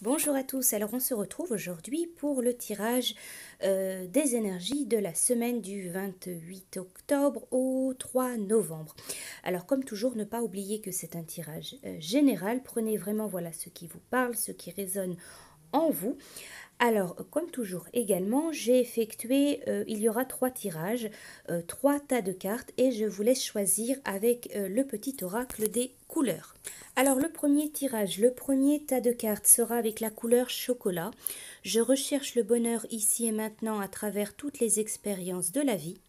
Bonjour à tous, alors on se retrouve aujourd'hui pour le tirage des énergies de la semaine du 28 octobre au 3 novembre. Alors comme toujours, ne pas oublier que c'est un tirage général, prenez vraiment voilà ce qui vous parle, ce qui résonne en vous. Alors, comme toujours également, j'ai effectué, il y aura 3 tirages, 3 tas de cartes et je vous laisse choisir avec le petit oracle des couleurs. Alors, le premier tirage, le premier tas de cartes sera avec la couleur chocolat. Je recherche le bonheur ici et maintenant à travers toutes les expériences de la vie.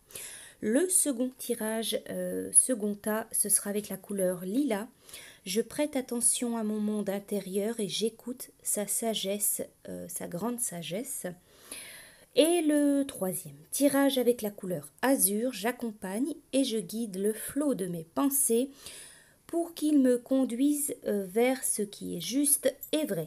Le second tirage, second tas, ce sera avec la couleur lilas. Je prête attention à mon monde intérieur et j'écoute sa sagesse, sa grande sagesse. Et le troisième tirage avec la couleur azur, j'accompagne et je guide le flot de mes pensées pour qu'il me conduise vers ce qui est juste et vrai.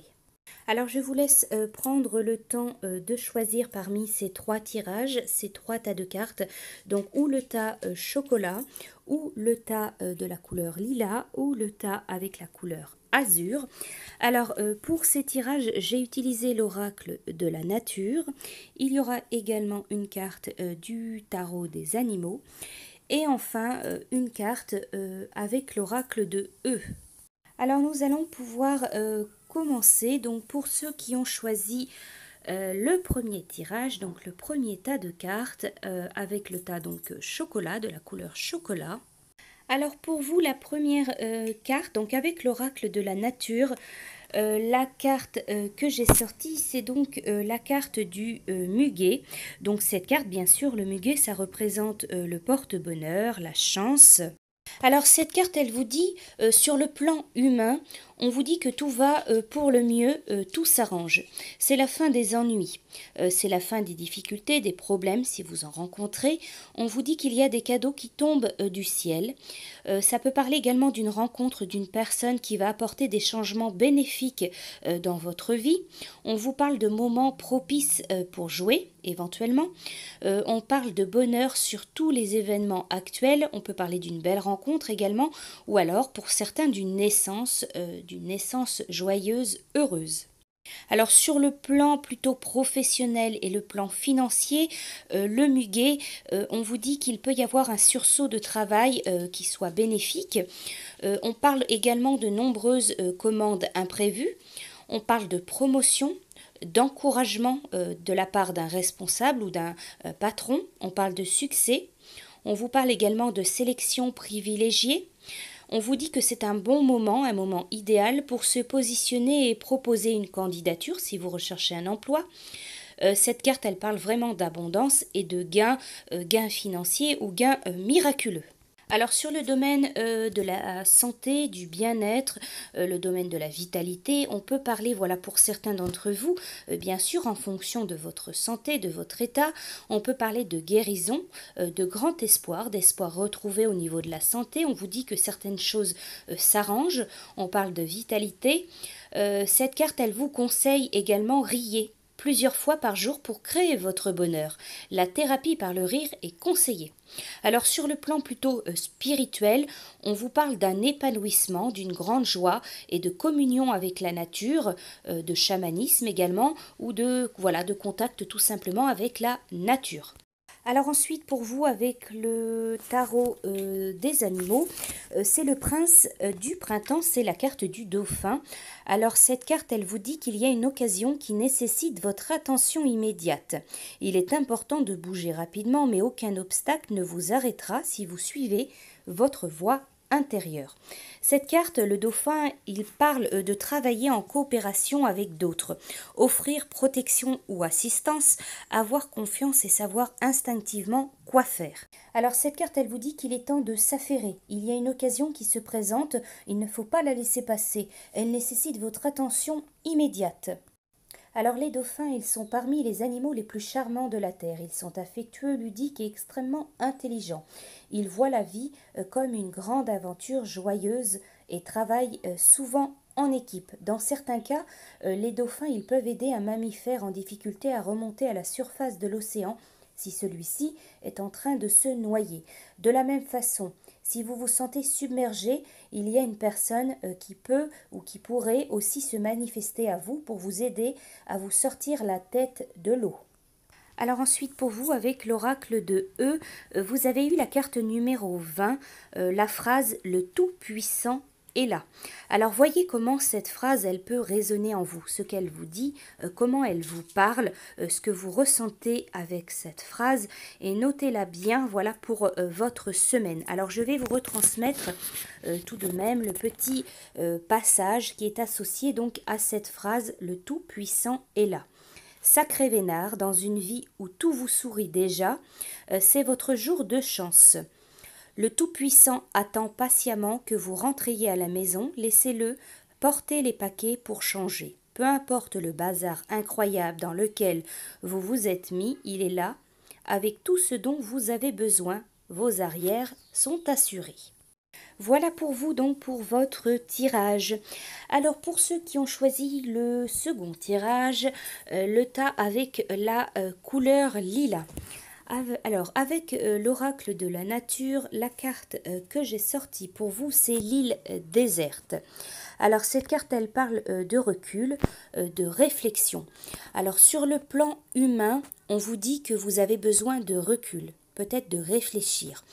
Alors je vous laisse prendre le temps de choisir parmi ces 3 tirages, ces 3 tas de cartes, donc ou le tas chocolat, ou le tas de la couleur lilas, ou le tas avec la couleur azur. Alors pour ces tirages, j'ai utilisé l'oracle de la nature. Il y aura également une carte du tarot des animaux. Et enfin, une carte avec l'oracle de E. Alors nous allons pouvoir commencer. Donc pour ceux qui ont choisi le premier tirage, donc le premier tas de cartes avec le tas donc chocolat, de la couleur chocolat. Alors pour vous, la première carte, donc avec l'oracle de la nature, la carte que j'ai sortie, c'est donc la carte du muguet. Donc cette carte, bien sûr, le muguet, ça représente le porte-bonheur, la chance. Alors cette carte, elle vous dit, sur le plan humain, on vous dit que tout va pour le mieux, tout s'arrange. C'est la fin des ennuis, c'est la fin des difficultés, des problèmes si vous en rencontrez. On vous dit qu'il y a des cadeaux qui tombent du ciel. Ça peut parler également d'une rencontre d'une personne qui va apporter des changements bénéfiques dans votre vie. On vous parle de moments propices pour jouer, éventuellement. On parle de bonheur sur tous les événements actuels. On peut parler d'une belle rencontre également, ou alors pour certains d'une naissance joyeuse, heureuse. Alors sur le plan plutôt professionnel et le plan financier, le muguet, on vous dit qu'il peut y avoir un sursaut de travail qui soit bénéfique. On parle également de nombreuses commandes imprévues. On parle de promotion, d'encouragement de la part d'un responsable ou d'un patron. On parle de succès. On vous parle également de sélection privilégiée. On vous dit que c'est un bon moment, un moment idéal pour se positionner et proposer une candidature si vous recherchez un emploi. Cette carte, elle parle vraiment d'abondance et de gains financiers ou gains miraculeux. Alors sur le domaine de la santé, du bien-être, le domaine de la vitalité, on peut parler, voilà, pour certains d'entre vous, bien sûr en fonction de votre santé, de votre état, on peut parler de guérison, de grand espoir, d'espoir retrouvé au niveau de la santé. On vous dit que certaines choses s'arrangent, on parle de vitalité. Cette carte, elle vous conseille également riez plusieurs fois par jour pour créer votre bonheur. La thérapie par le rire est conseillée. Alors sur le plan plutôt spirituel, on vous parle d'un épanouissement, d'une grande joie et de communion avec la nature, de chamanisme également, ou de contact tout simplement avec la nature. Alors ensuite, pour vous, avec le tarot des animaux, c'est le prince du printemps, c'est la carte du dauphin. Alors cette carte, elle vous dit qu'il y a une occasion qui nécessite votre attention immédiate. Il est important de bouger rapidement, mais aucun obstacle ne vous arrêtera si vous suivez votre voie intérieure. Cette carte, le dauphin, il parle de travailler en coopération avec d'autres, offrir protection ou assistance, avoir confiance et savoir instinctivement quoi faire. Alors cette carte, elle vous dit qu'il est temps de s'affairer. Il y a une occasion qui se présente, il ne faut pas la laisser passer. Elle nécessite votre attention immédiate. Alors les dauphins, ils sont parmi les animaux les plus charmants de la Terre. Ils sont affectueux, ludiques et extrêmement intelligents. Ils voient la vie comme une grande aventure joyeuse et travaillent souvent en équipe. Dans certains cas, les dauphins, ils peuvent aider un mammifère en difficulté à remonter à la surface de l'océan si celui-ci est en train de se noyer. De la même façon, Si vous vous sentez submergé, il y a une personne qui peut ou qui pourrait aussi se manifester à vous pour vous aider à vous sortir la tête de l'eau. Alors ensuite pour vous, avec l'oracle de E, vous avez eu la carte numéro 20, la phrase « Le Tout-Puissant est là ». Alors voyez comment cette phrase, elle peut résonner en vous, ce qu'elle vous dit, comment elle vous parle, ce que vous ressentez avec cette phrase, et notez-la bien, voilà pour votre semaine. Alors je vais vous retransmettre tout de même le petit passage qui est associé donc à cette phrase « Le Tout-Puissant est là ». Sacré Vénard, dans une vie où tout vous sourit déjà, c'est votre jour de chance. Le Tout-Puissant attend patiemment que vous rentriez à la maison, laissez-le porter les paquets pour changer. Peu importe le bazar incroyable dans lequel vous vous êtes mis, il est là, avec tout ce dont vous avez besoin, vos arrières sont assurés. Voilà pour vous donc pour votre tirage. Alors pour ceux qui ont choisi le second tirage, le tas avec la couleur lilas. Alors avec l'oracle de la nature, la carte que j'ai sortie pour vous, c'est l'île déserte. Alors cette carte, elle parle de recul, de réflexion. Alors sur le plan humain, on vous dit que vous avez besoin de recul, peut-être de réfléchir.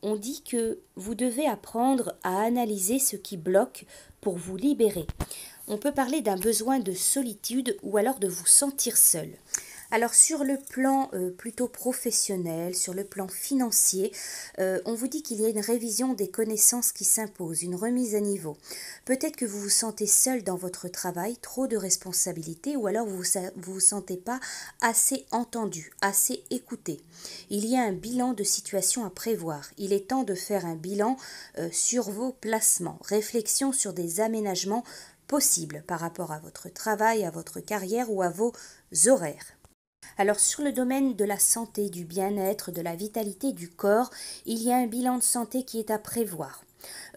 On dit que vous devez apprendre à analyser ce qui bloque pour vous libérer. On peut parler d'un besoin de solitude ou alors de vous sentir seul. Alors sur le plan plutôt professionnel, sur le plan financier, on vous dit qu'il y a une révision des connaissances qui s'impose, une remise à niveau. Peut-être que vous vous sentez seul dans votre travail, trop de responsabilités, ou alors vous vous sentez pas assez entendu, assez écouté. Il y a un bilan de situation à prévoir. Il est temps de faire un bilan sur vos placements, réflexion sur des aménagements possibles par rapport à votre travail, à votre carrière ou à vos horaires. Alors sur le domaine de la santé, du bien-être, de la vitalité du corps, il y a un bilan de santé qui est à prévoir.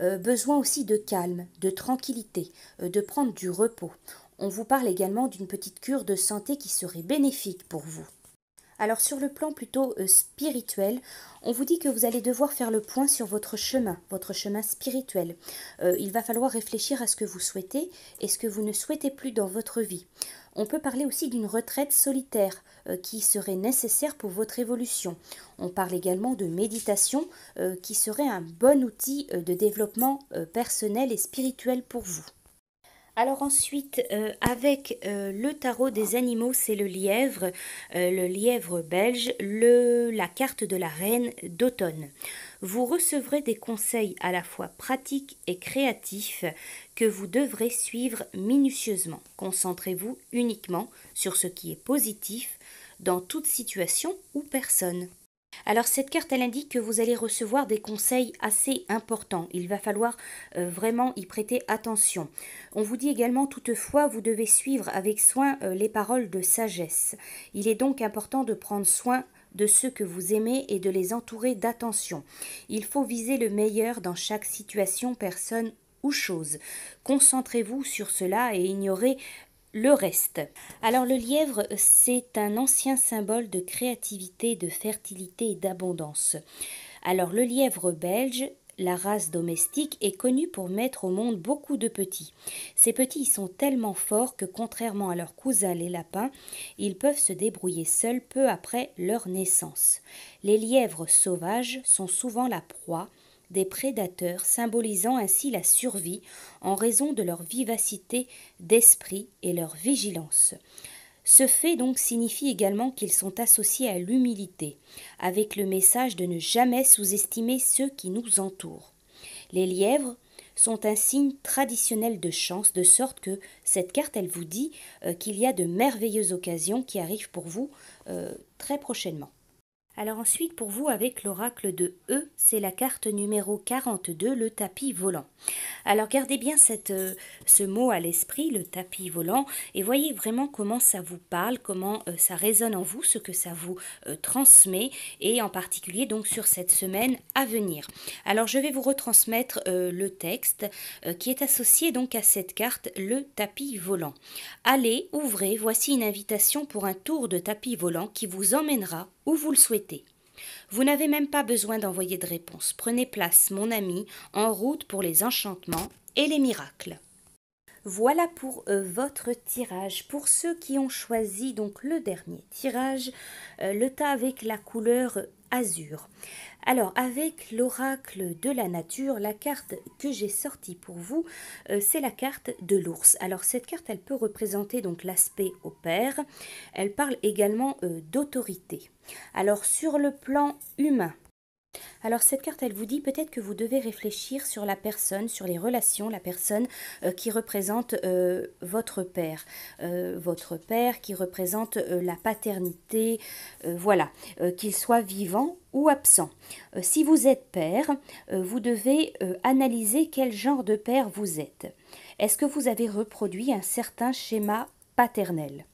Besoin aussi de calme, de tranquillité, de prendre du repos. On vous parle également d'une petite cure de santé qui serait bénéfique pour vous. Alors sur le plan plutôt spirituel, on vous dit que vous allez devoir faire le point sur votre chemin spirituel. Il va falloir réfléchir à ce que vous souhaitez et ce que vous ne souhaitez plus dans votre vie. On peut parler aussi d'une retraite solitaire qui serait nécessaire pour votre évolution. On parle également de méditation qui serait un bon outil de développement personnel et spirituel pour vous. Alors ensuite, avec le tarot des animaux, c'est le lièvre belge, la carte de la reine d'automne. Vous recevrez des conseils à la fois pratiques et créatifs que vous devrez suivre minutieusement. Concentrez-vous uniquement sur ce qui est positif dans toute situation ou personne. Alors cette carte, elle indique que vous allez recevoir des conseils assez importants. Il va falloir vraiment y prêter attention. On vous dit également toutefois, vous devez suivre avec soin les paroles de sagesse. Il est donc important de prendre soin de ceux que vous aimez et de les entourer d'attention. Il faut viser le meilleur dans chaque situation, personne ou chose. Concentrez-vous sur cela et ignorez le reste. Alors le lièvre, c'est un ancien symbole de créativité, de fertilité et d'abondance. Alors le lièvre belge, la race domestique, est connue pour mettre au monde beaucoup de petits. Ces petits sont tellement forts que contrairement à leurs cousins les lapins, ils peuvent se débrouiller seuls peu après leur naissance. Les lièvres sauvages sont souvent la proie des prédateurs, symbolisant ainsi la survie en raison de leur vivacité d'esprit et leur vigilance. Ce fait donc signifie également qu'ils sont associés à l'humilité, avec le message de ne jamais sous-estimer ceux qui nous entourent. Les lièvres sont un signe traditionnel de chance, de sorte que cette carte, elle vous dit qu'il y a de merveilleuses occasions qui arrivent pour vous très prochainement. Alors ensuite, pour vous, avec l'oracle de E, c'est la carte numéro 42, le tapis volant. Alors gardez bien ce mot à l'esprit, le tapis volant, et voyez vraiment comment ça vous parle, comment ça résonne en vous, ce que ça vous transmet, et en particulier donc sur cette semaine à venir. Alors je vais vous retransmettre le texte qui est associé donc à cette carte, le tapis volant. Allez, ouvrez, voici une invitation pour un tour de tapis volant qui vous emmènera où vous le souhaitez. Vous n'avez même pas besoin d'envoyer de réponse. Prenez place, mon ami, en route pour les enchantements et les miracles. Voilà pour votre tirage. Pour ceux qui ont choisi donc le dernier tirage, le tas avec la couleur azur. Alors avec l'oracle de la nature, la carte que j'ai sortie pour vous, c'est la carte de l'ours. Alors cette carte, elle peut représenter donc l'aspect au père. Elle parle également d'autorité. Alors sur le plan humain, alors cette carte, elle vous dit peut-être que vous devez réfléchir sur la personne, sur les relations, la personne qui représente votre père. Votre père qui représente la paternité, voilà, qu'il soit vivant ou absent. Si vous êtes père, vous devez analyser quel genre de père vous êtes. Est-ce que vous avez reproduit un certain schéma paternel?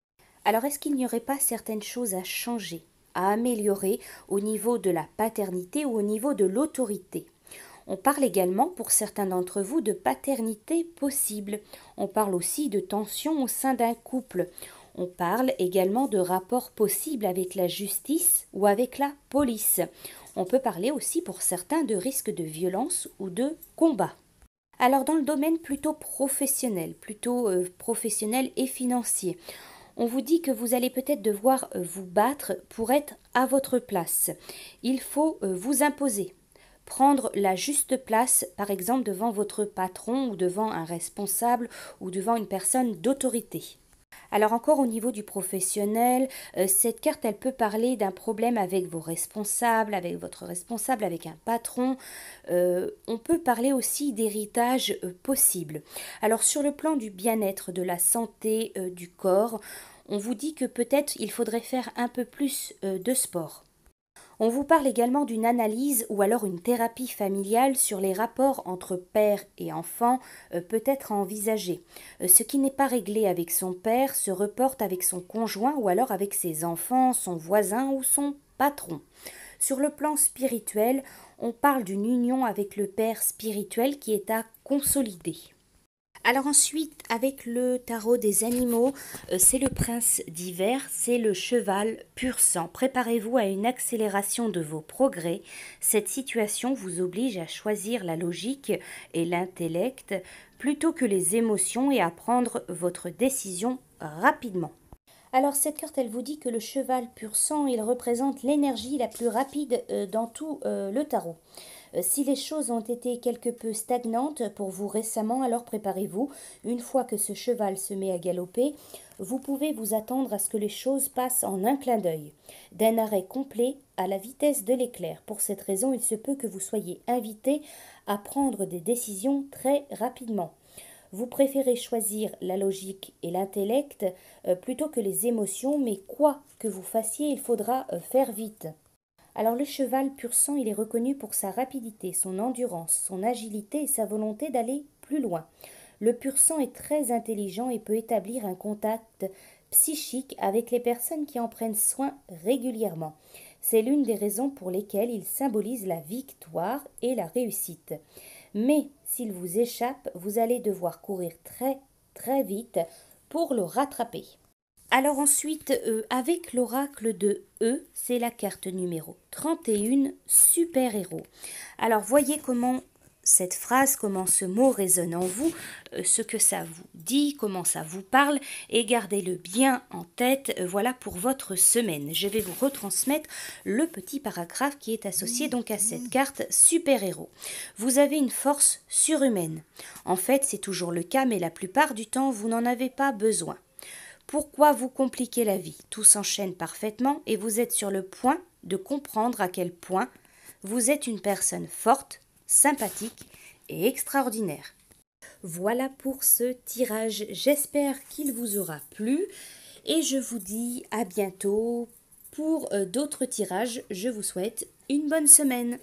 Alors est-ce qu'il n'y aurait pas certaines choses à changer, à améliorer au niveau de la paternité ou au niveau de l'autorité? On parle également pour certains d'entre vous de paternité possible. On parle aussi de tension au sein d'un couple. On parle également de rapports possibles avec la justice ou avec la police. On peut parler aussi pour certains de risques de violence ou de combat. Alors dans le domaine plutôt professionnel et financier, on vous dit que vous allez peut-être devoir vous battre pour être à votre place. Il faut vous imposer, prendre la juste place, par exemple devant votre patron ou devant un responsable ou devant une personne d'autorité. Alors encore au niveau du professionnel, cette carte, elle peut parler d'un problème avec vos responsables, avec votre responsable, avec un patron. On peut parler aussi d'héritage possible. Alors sur le plan du bien-être, de la santé, du corps, on vous dit que peut-être il faudrait faire un peu plus de sport. On vous parle également d'une analyse ou alors une thérapie familiale sur les rapports entre père et enfant peut être à envisager. Ce qui n'est pas réglé avec son père se reporte avec son conjoint ou alors avec ses enfants, son voisin ou son patron. Sur le plan spirituel, on parle d'une union avec le père spirituel qui est à consolider. Alors ensuite, avec le tarot des animaux, c'est le prince d'hiver, c'est le cheval pur sang. Préparez-vous à une accélération de vos progrès. Cette situation vous oblige à choisir la logique et l'intellect plutôt que les émotions et à prendre votre décision rapidement. Alors cette carte, elle vous dit que le cheval pur sang, il représente l'énergie la plus rapide dans tout le tarot. Si les choses ont été quelque peu stagnantes pour vous récemment, alors préparez-vous. Une fois que ce cheval se met à galoper, vous pouvez vous attendre à ce que les choses passent en un clin d'œil, d'un arrêt complet à la vitesse de l'éclair. Pour cette raison, il se peut que vous soyez invité à prendre des décisions très rapidement. Vous préférez choisir la logique et l'intellect plutôt que les émotions, mais quoi que vous fassiez, il faudra faire vite. Alors le cheval pur sang, il est reconnu pour sa rapidité, son endurance, son agilité et sa volonté d'aller plus loin. Le pur sang est très intelligent et peut établir un contact psychique avec les personnes qui en prennent soin régulièrement. C'est l'une des raisons pour lesquelles il symbolise la victoire et la réussite. Mais s'il vous échappe, vous allez devoir courir très très vite pour le rattraper. Alors ensuite, avec l'oracle de c'est la carte numéro 31, super-héros. Alors voyez comment cette phrase, comment ce mot résonne en vous, ce que ça vous dit, comment ça vous parle, et gardez-le bien en tête, voilà pour votre semaine. Je vais vous retransmettre le petit paragraphe qui est associé donc à cette carte super-héros. Vous avez une force surhumaine. En fait, c'est toujours le cas, mais la plupart du temps, vous n'en avez pas besoin. Pourquoi vous compliquer la vie? Tout s'enchaîne parfaitement et vous êtes sur le point de comprendre à quel point vous êtes une personne forte, sympathique et extraordinaire. Voilà pour ce tirage, j'espère qu'il vous aura plu et je vous dis à bientôt pour d'autres tirages. Je vous souhaite une bonne semaine.